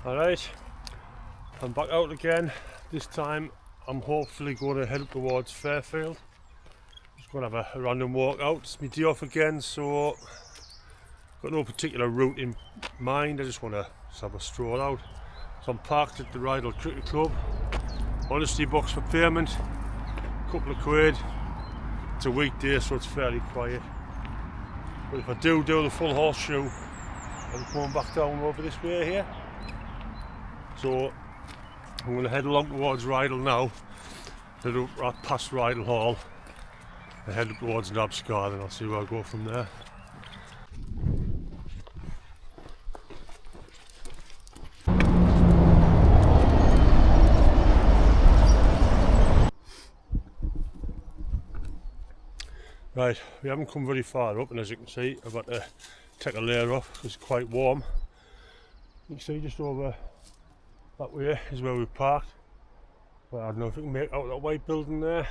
Alright, I'm back out again. This time I'm hopefully going to head towards Fairfield. Just going to have a random walk out. It's my day off again, so got no particular route in mind. I just want to have a stroll out. So I'm parked at the Rydal Cricket Club. Honesty box for payment, a couple of quid. It's a weekday, so it's fairly quiet. But if I do the full horseshoe, I'm coming back down over this way here. So I'm going to head along towards Rydal now, head up right past Rydal Hall, and head up towards Nabscar, and I'll see where I go from there. Right, we haven't come very far up, and as you can see I've got to take a layer off because it's quite warm. You can see just over that way is where we parked. But I don't know if you can make out that white building there.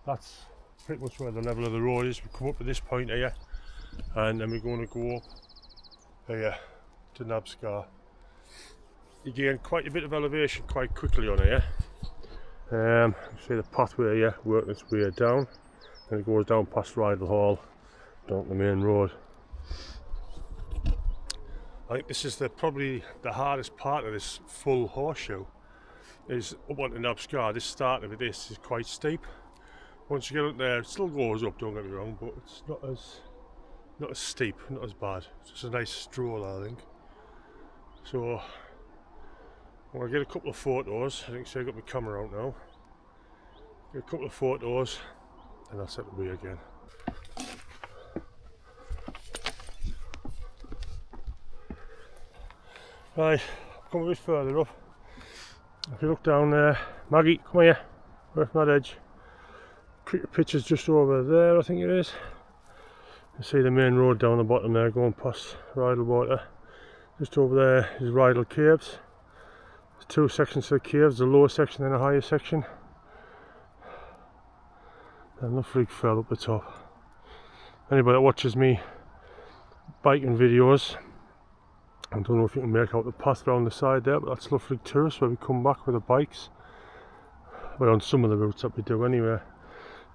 That's pretty much where the level of the road is. We come up to this point here, and then we're going to go up here to Nabscar. You gain quite a bit of elevation quite quickly on here. You see the pathway here working its way down, and it goes down past Rydal Hall, down the main road. I think this is probably the hardest part of this full horseshoe, is up onto Nabscar. This start of this is quite steep. Once you get up there, it still goes up, don't get me wrong, but it's not as steep, not as bad. It's just a nice stroll, I think. So I'm going to get a couple of photos. I think so. I've got my camera out now. Get a couple of photos, and I'll set the way again. Right, I've come a bit further up. If you look down there, Maggie, come here, right from that edge. Cricket pitch is just over there, I think it is. You see the main road down the bottom there going past Rydal Water. Just over there is Rydal Caves. There's two sections to the caves, the lower section and a higher section. And the freak fell up the top. Anybody that watches me biking videos, I don't know if you can make out the path around the side there, but that's Loughrig Terrace where we come back with the bikes. Well, on some of the routes that we do anyway.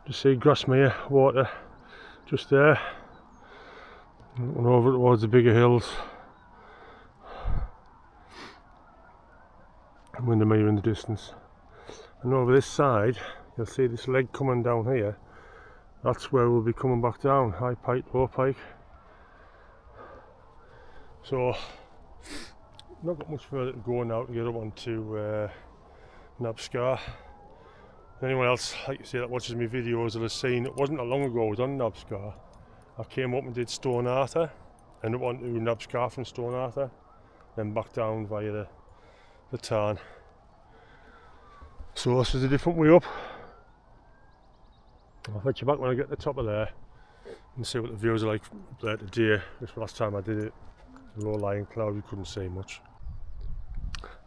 Just see Grasmere water just there. And over towards the bigger hills. And Windermere in the distance. And over this side, you'll see this leg coming down here. That's where we'll be coming back down. High Pike, Low Pike. So not got much further to go now to get up onto Nabscar. Anyone else, like you say, that watches my videos will have seen, it wasn't that long ago I was on Nabscar. I came up and did Stone Arthur, and up onto Nabscar from Stone Arthur, then back down via the Tarn. So this is a different way up. I'll fetch you back when I get to the top of there and see what the views are like up there today. This last time I did it, low lying cloud, we couldn't see much.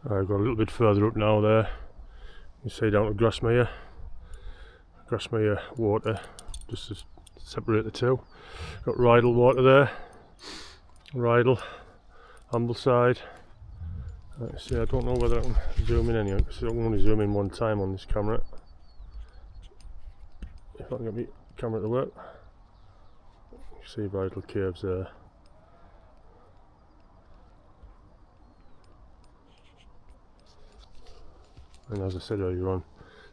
I've got a little bit further up now there. You see down to Grasmere water, just to separate the two. Got Rydal water there, Rydal, Ambleside. See, I don't know whether I can zoom in anyway, because I can only zoom in one time on this camera. If I can get my camera to work. You see Rydal Caves there. And as I said earlier on,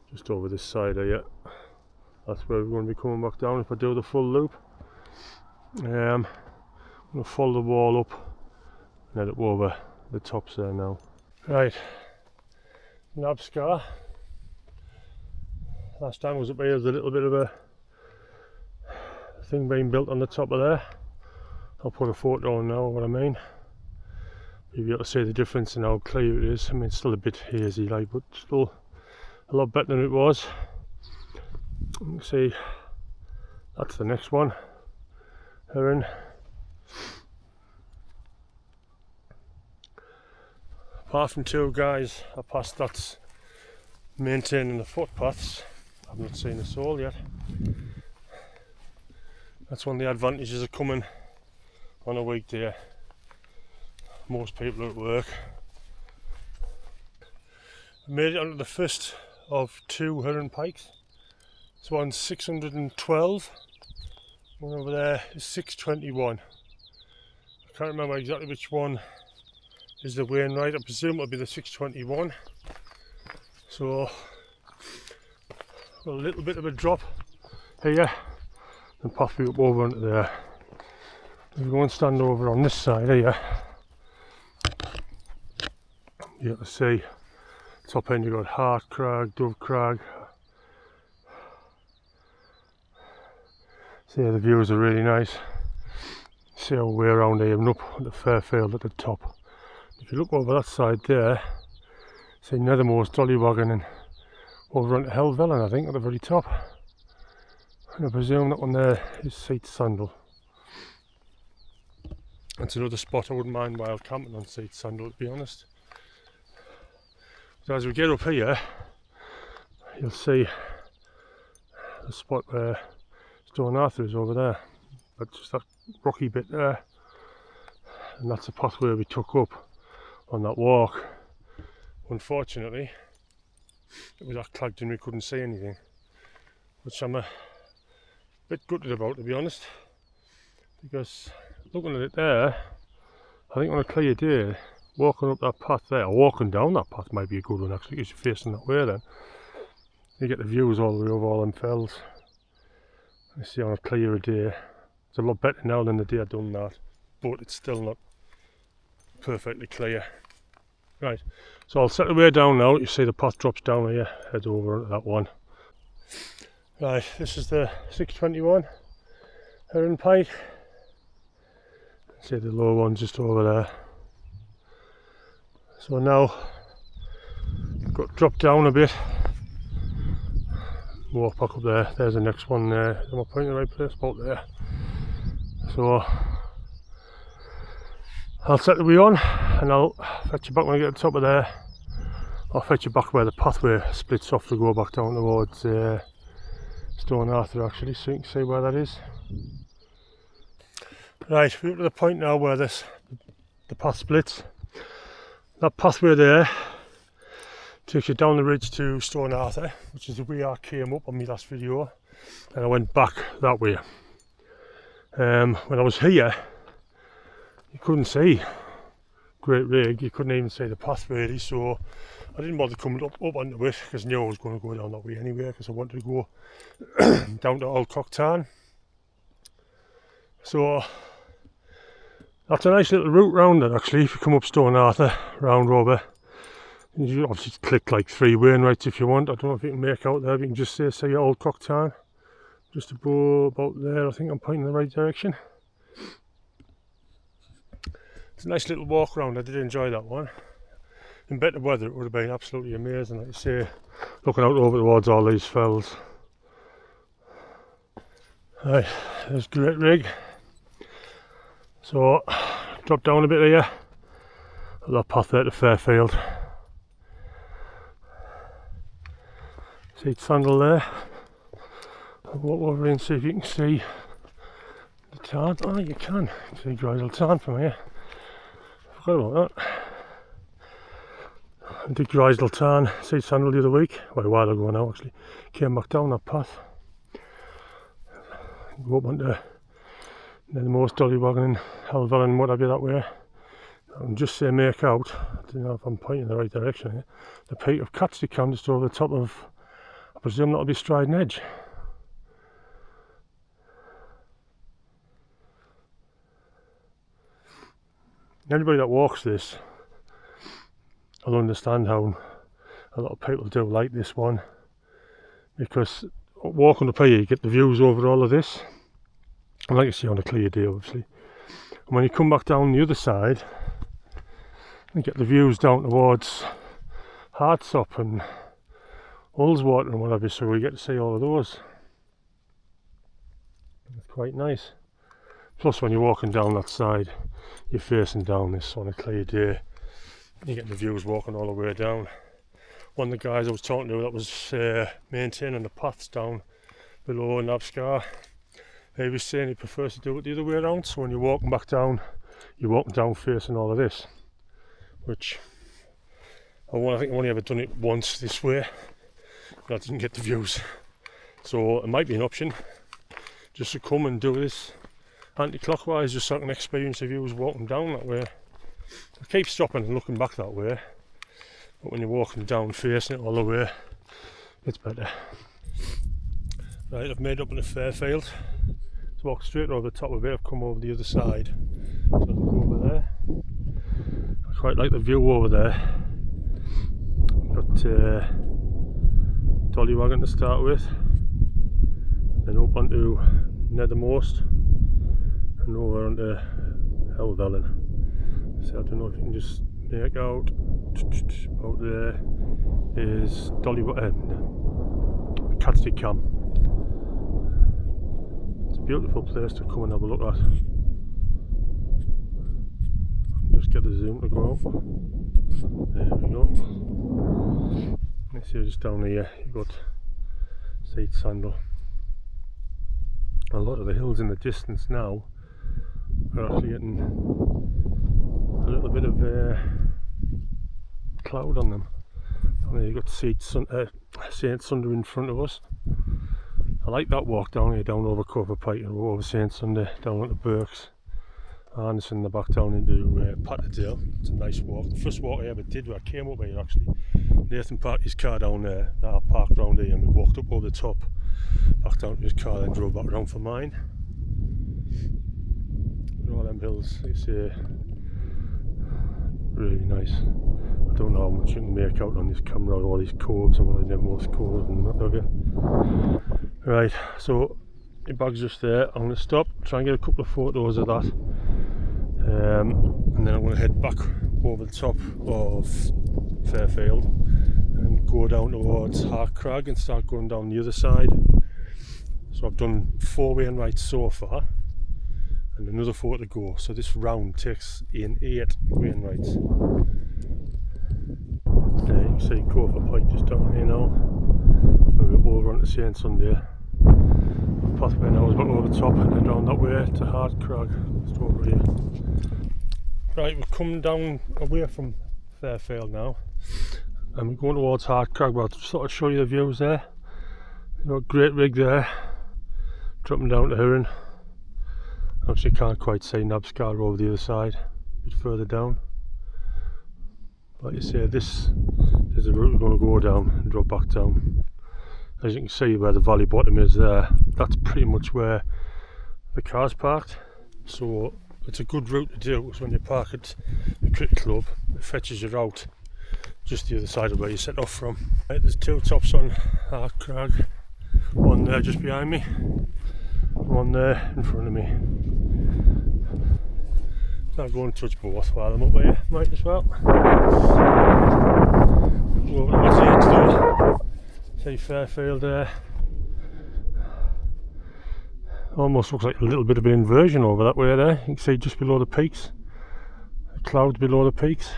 just over this side here, that's where we're going to be coming back down if I do the full loop. I'm going to follow the wall up and head up over the tops there now. Right, Nabscar. Last time I was up here, there's a little bit of a thing being built on the top of there. I'll put a photo on now of what I mean. You'll be able to see the difference in how clear it is. I mean, it's still a bit hazy, like, but still a lot better than it was. You can see that's the next one. Heron. Apart from two guys I passed that's maintaining the footpaths, I've not seen a soul yet. That's one of the advantages of coming on a weekday. Most people are at work, I made it onto the first of 2 heron pikes. This one's 612. One over there is 621. I can't remember exactly which one is the Wainwright. I presume it'll be the 621. So a little bit of a drop here and possibly up over into there. If you go and stand over on this side here, you can see top end you've got Hart Crag, Dove Crag. See, the views are really nice. See how we're around here and up at the Fairfield at the top. If you look over that side there, see Nethermoor's Dollywagon and over onto Helvellyn, I think, at the very top. And I presume that one there is Seat Sandal. That's another spot I wouldn't mind while camping on Seat Sandal, to be honest. So as we get up here, you'll see the spot where Stone Arthur is over there. That's just that rocky bit there, and that's the pathway we took up on that walk. Unfortunately, it was that clagged and we couldn't see anything, which I'm a bit gutted about, to be honest, because looking at it there, I think on a clear day, walking up that path there, or walking down that path might be a good one actually, because you're facing that way then. You get the views all the way over all them fells. You see on a clearer day. It's a lot better now than the day I'd done that, but it's still not perfectly clear. Right, so I'll set the way down now. You see the path drops down here, head over into that one. Right, this is the 621 heron pike. See the low one just over there. So now got dropped down a bit. Walk back up there. There's the next one there. Am I pointing the right place? About there. So I'll set the wheel on and I'll fetch you back when I get to the top of there. I'll fetch you back where the pathway splits off to go back down towards Stone Arthur actually, so you can see where that is. Right, we're up to the point now where the path splits. That pathway there takes you down the ridge to Stone Arthur, which is the way I came up on my last video, and I went back that way. When I was here, you couldn't see Great Rig, you couldn't even see the path really, so I didn't bother coming up onto it because I knew I was going to go down that way anyway, because I wanted to go down to Old Cock Tarn. So that's a nice little route round it actually. If you come up Stone Arthur, round over, you obviously click like 3 Wainwrights if you want. I don't know if you can make out there, but you can just say Old Cock Tarn. Just about there, I think I'm pointing in the right direction. It's a nice little walk around, I did enjoy that one. In better weather it would have been absolutely amazing, like you say, looking out over towards all these fells. Right, there's Great Rig. So, drop down a bit here, that path there to Fairfield. Seat Sandal there. I'll walk over and see if you can see the tarn. Oh, you can see Grizel Tarn from here. Forgot about that. I did Grizel Tarn, Seat Sandal the other week, well, a while ago now actually. Came back down that path. Go up onto Nethermoor's Dollywagon and Helvellyn and what have you that way. I can just say make out, I don't know if I'm pointing in the right direction here, the peak of Catstick just over the top of, I presume that'll be Striding Edge. Anybody that walks this will understand how a lot of people do like this one, because walking up here you get the views over all of this, and like you see on a clear day obviously, and when you come back down the other side you get the views down towards Hartsop and Ullswater and whatever, so we get to see all of those. It's quite nice. Plus when you're walking down that side you're facing down this on a clear day, you're getting the views walking all the way down. One of the guys I was talking to that was maintaining the paths down below Nabscar, he was saying he prefers to do it the other way around, so when you're walking back down, you're walking down facing all of this, which I think I've only ever done it once this way, but I didn't get the views. So it might be an option just to come and do this anti-clockwise, just so I can experience the views walking down that way. I keep stopping and looking back that way, but when you're walking down facing it all the way, it's better. Right, I've made up into Fairfield. Let's walk straight over the top of it. I've come over the other side. So I'll go over there. I quite like the view over there. Got Dolly Wagon to start with, then up onto Nethermost and over onto Helvellyn. So I don't know if you can just make out about there is Dolly Catstick Cam. It's a beautiful place to come and have a look at. Just get the zoom to go up. There we go. Let's see, just down here you've got Seat Sandal. A lot of the hills in the distance now are actually getting a little bit of cloud on them. Down here you've got St Sunday in front of us. I like that walk down here, down over Cover Pike and over St Sunday, down into Burks. And it's in the back down into Patterdale. It's a nice walk. The first walk I ever did, where I came up here actually. Nathan parked his car down there, I parked round here and we walked up over the top, back down to his car, then drove back around for mine. And all them hills, like I say, really nice. I don't know how much you can make out on this camera, all these coves and all the Nethermost coves and that of it. Right, so your bag's just there. I'm going to stop, try and get a couple of photos of that, and then I'm going to head back over the top of Fairfield and go down towards Hartcrag and start going down the other side. So I've done 4 Wainwrights so far and another 4 to go, so this round takes in 8 Wainwrights. There you can see Cover Pike just down here now. We're over onto St Sunday. Pathway now is back over the top and then down that way to Hartcrag, just over here. Right, we're coming down away from Fairfield now and we're going towards Hartcrag, but I'll sort of show you the views there. You've got Great Rig there, dropping down to Huron. Obviously you can't quite see Nabscar over the other side, a bit further down. Like you say, this is the route we're going to go down and drop back down. As you can see where the valley bottom is there, that's pretty much where the car's parked. So it's a good route to do, because when you park at the cricket club, it fetches you out just the other side of where you set off from. Right, there's 2 tops on Hartcrag, one there just behind me, one there in front of me. I'll go and touch both while I'm up here, might as well. Go over towards the edge there. See Fairfield there. Almost looks like a little bit of an inversion over that way there. You can see just below the peaks, the clouds below the peaks.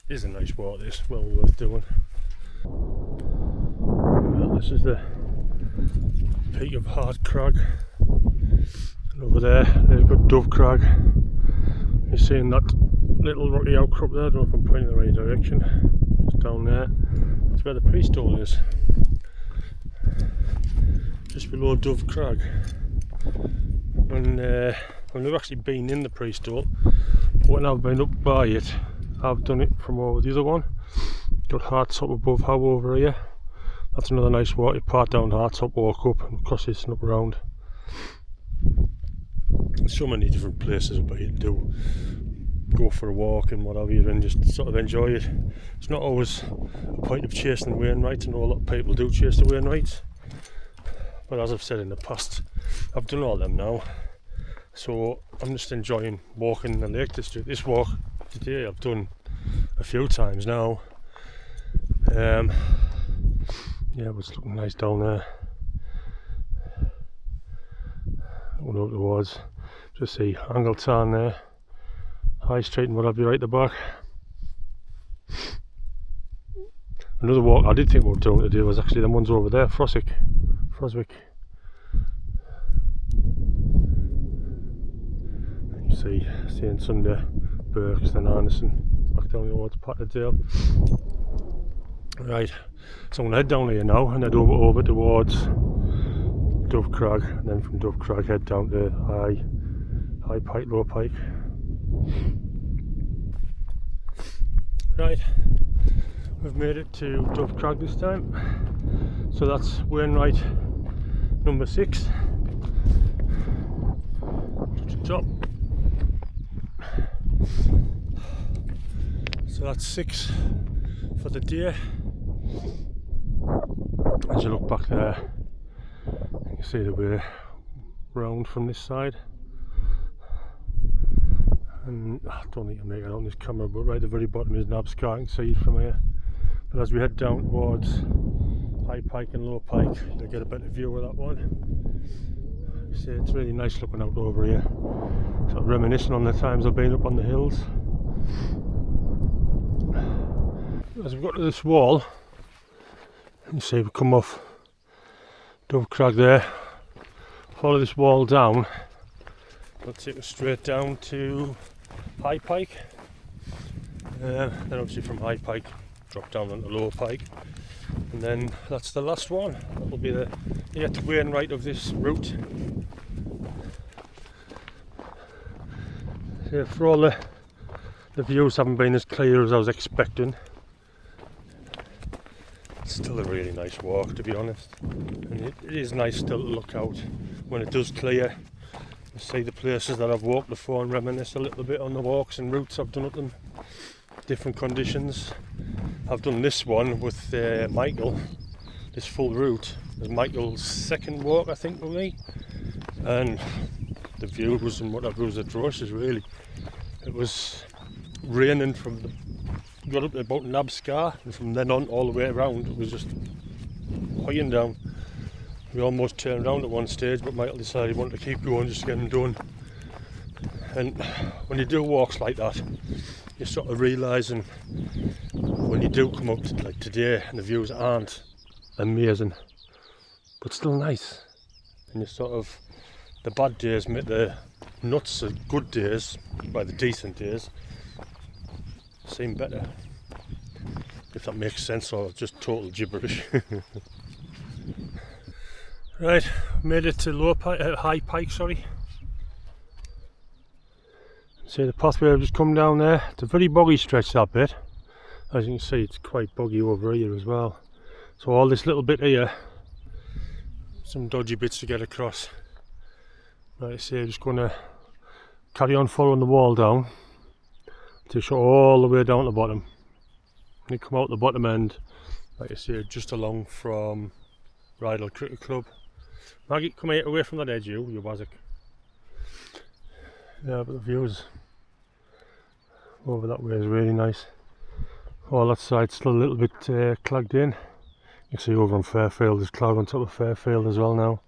It is a nice walk, this, well worth doing. Well, this is the peak of Hartcrag, and over there they've got Dove Crag. You're seeing that little rocky outcrop there. I don't know if I'm pointing in the right direction. Just down there, that's where the Priestole is, just below Dove Crag. And I've never actually been in the Priestole, but when I've been up by it, I've done it from over the other one. Got Hartop above How over here. That's another nice walk. You part down Hartop, walk up and across this and up around. There's so many different places up here to do. Go for a walk and what have you, and just sort of enjoy it. It's not always a point of chasing Wainwrights. I know a lot of people do chase the Wainwrights, but as I've said in the past, I've done all them now, so I'm just enjoying walking the Lake District. This walk today I've done a few times now. Yeah, but it's looking nice down there. Going over towards, just see Angletown there, High Street and what have you right at the back. Another walk I did think we were doing today was actually them ones over there, Froswick. You you see St Sunday, Berks, then Anderson, back down towards Patterdale. Right, so I'm going to head down here now and head over towards Dove Crag, and then from Dove Crag head down to High Pike, Low Pike. Right, we've made it to Dove Crag this time, so that's Wainwright number 6 to the top. So that's 6 for the day. As you look back there, you can see the way round from this side. And I don't think I make it on this camera, but right at the very bottom is Nabscar. You can see it from here. But as we head down towards High Pike and Low Pike, you'll get a better view of that one. See, it's really nice looking out over here. Sort of reminiscent on the times I've been up on the hills. As we got to this wall, you see we come off Dove Crag there, follow this wall down, it'll take us straight down to High Pike, then obviously from High Pike drop down onto Low Pike, and then that's the last one. That will be the Wainwright of this route. So for all the views haven't been as clear as I was expecting, it's still a really nice walk, to be honest, and it is nice still to look out when it does clear. You see the places that I've walked before and reminisce a little bit on the walks and routes I've done up them, different conditions. I've done this one with Michael, this full route. It was Michael's second walk, I think, with me, and the view was and whatever was atrocious, really. It was raining from the got up to about Nabscar, and from then on all the way around it was just hoying down. We almost turned around at one stage, but Michael decided he wanted to keep going just to get them done. And when you do walks like that, you're sort of realising when you do come up to, like today, and the views aren't amazing, but still nice. And you sort of, the bad days make the nuts the good days, by the decent days, seem better, if that makes sense, or just total gibberish. Right, made it to High Pike, sorry. See the pathway I've just come down there. It's a very boggy stretch, that bit. As you can see, it's quite boggy over here as well. So all this little bit here, some dodgy bits to get across. Like I say, I'm just going to carry on following the wall down to show all the way down to the bottom. And you come out the bottom end, like I say, just along from Rydal Cricket Club. Maggie, come here, away from that edge, you wazzock. Yeah, but the views over that way is really nice. All that side's still a little bit clogged in. You can see over on Fairfield, there's cloud on top of Fairfield as well now.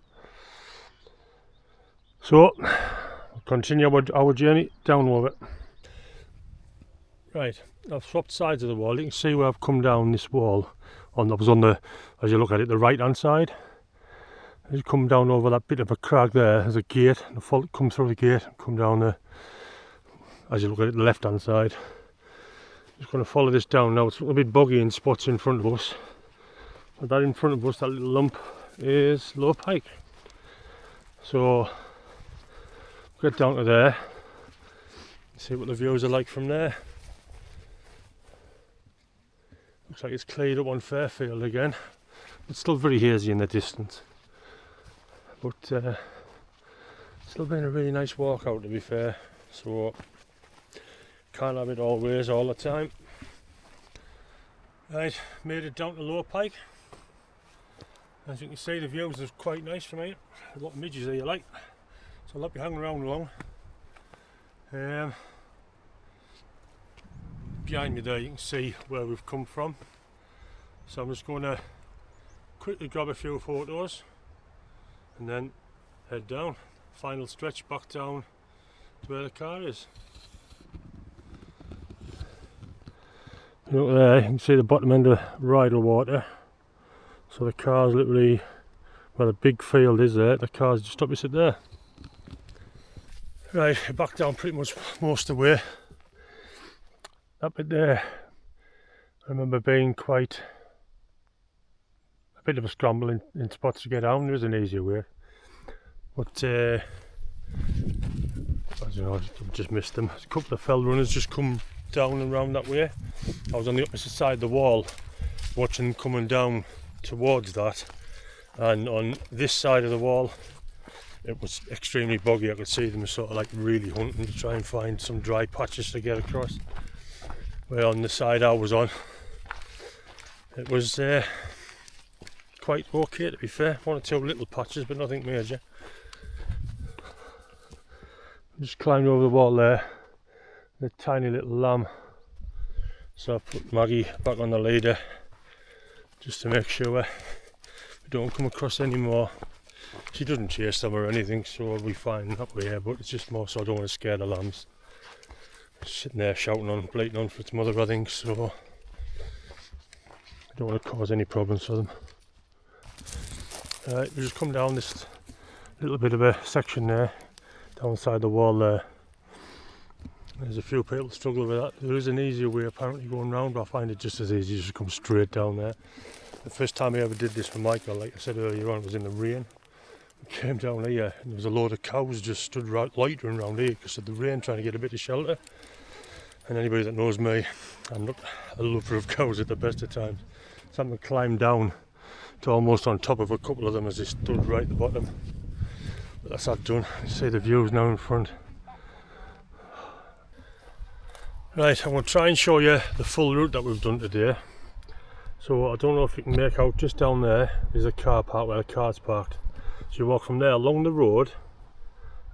So, we'll continue our journey down over it. Right, I've swapped sides of the wall. You can see where I've come down this wall. I was on the, as you look at it, the right hand side. As you come down over that bit of a crag there's a gate, and the fault comes through the gate and come down there. As you look at it, the left hand side. Just going to follow this down now. It's a little bit boggy in spots in front of us. But that in front of us, that little lump, is Low Pike. So, get down to there, see what the views are like from there. Looks like it's cleared up on Fairfield again. It's still very hazy in the distance. But still been a really nice walk out, to be fair. So can't have it always all the time. Right, made it down to Low Pike. As you can see, the views are quite nice from here. A lot of midges here, like. So I'll let you hang around long. Behind me there you can see where we've come from. So I'm just going to quickly grab a few photos and then head down. Final stretch back down to where the car is. Look there, you can see the bottom end of Rydal water. So the car's literally where the big field is there, the car's just opposite there. Right, back down pretty much most of the way. That bit there, I remember being quite a bit of a scramble in spots to get down. There is an easier way, but I don't know, I've just missed them. A couple of fell runners just come down and round that way. I was on the opposite side of the wall watching them coming down towards that, and on this side of the wall it was extremely boggy. I could see them sort of like really hunting to try and find some dry patches to get across. Where on the side I was on, it was quite okay, to be fair. One or two little patches, but nothing major. Just climbed over the wall there, the tiny little lamb. So I put Maggie back on the leader just to make sure we don't come across any more. She doesn't chase them or anything, so we'll be fine that way, but it's just more so I don't want to scare the lambs. Sitting there shouting on, bleating on for its mother, I think, so I don't want to cause any problems for them. We just come down this little bit of a section there, downside the wall there. There's a few people struggle with that. There is an easier way apparently going round, but I find it just as easy just to come straight down there. The first time I ever did this for Michael, like I said earlier on, was in the rain. We came down here and there was a load of cows just stood loitering around here because of the rain, trying to get a bit of shelter. And anybody that knows me, I'm not a lover of cows at the best of times. So I'm climbed down to almost on top of a couple of them as they stood right at the bottom. But that's that done. You see the views now in front. Right, I'm going to try and show you the full route that we've done today. So I don't know if you can make out, just down there is a car park where the car's parked. So you walk from there along the road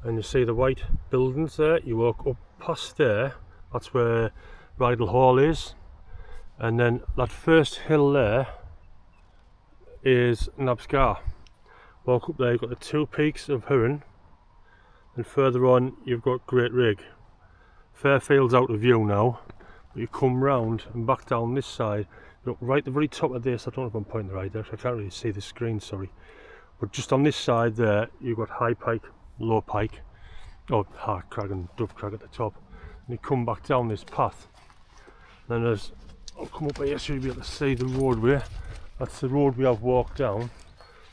and you see the white buildings there. You walk up past there, that's where Bridal Hall is. And then that first hill there is Nabscar. Walk up there, you've got the two peaks of Huron, and further on you've got Great Rig. Fairfield's out of view now, but you come round and back down this side. Look right at the very top of this, I don't know if I'm pointing the right there, I can't really see the screen, sorry. But just on this side there, you've got High Pike, Low Pike, or Hard Crag and Dove Crag at the top. And you come back down this path. Then there's, I'll come up here so you'll be able to see the roadway. That's the road we have walked down.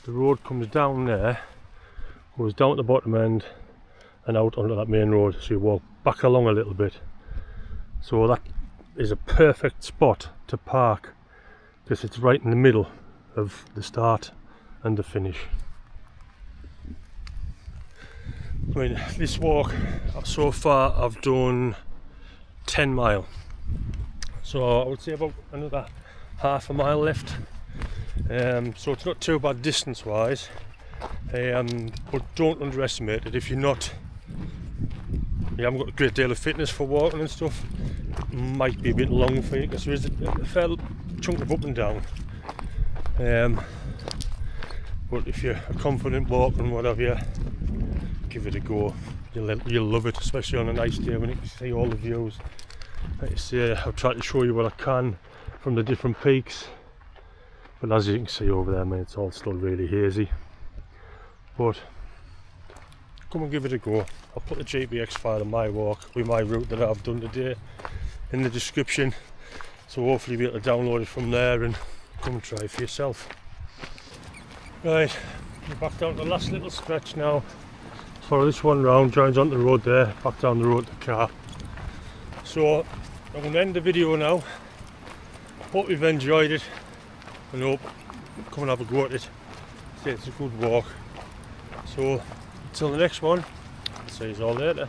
The road comes down there, goes down at the bottom end and out onto that main road, so you walk back along a little bit. So that is a perfect spot to park because it's right in the middle of the start and the finish. I mean, this walk so far I've done 10 mile, so I would say about another half a mile left. So it's not too bad distance wise, but don't underestimate it. If you haven't got a great deal of fitness for walking and stuff, it might be a bit long for you because there is a fair chunk of up and down. But if you're a confident walker and whatever, give it a go. You'll love it, especially on a nice day when you can see all the views. Like I say, I'll try to show you what I can from the different peaks. But as you can see over there, man, it's all still really hazy. But come and give it a go. I'll put the GPX file of my walk with my route that I've done today in the description, so hopefully you'll be able to download it from there and come and try it for yourself. Right, we're back down to the last little stretch now. Follow this one round, joins onto the road there, back down the road to the car. So I'm going to end the video now. Hope you've enjoyed it and hope you come and have a go at it. It's a good walk. So until the next one, I'll see you all later.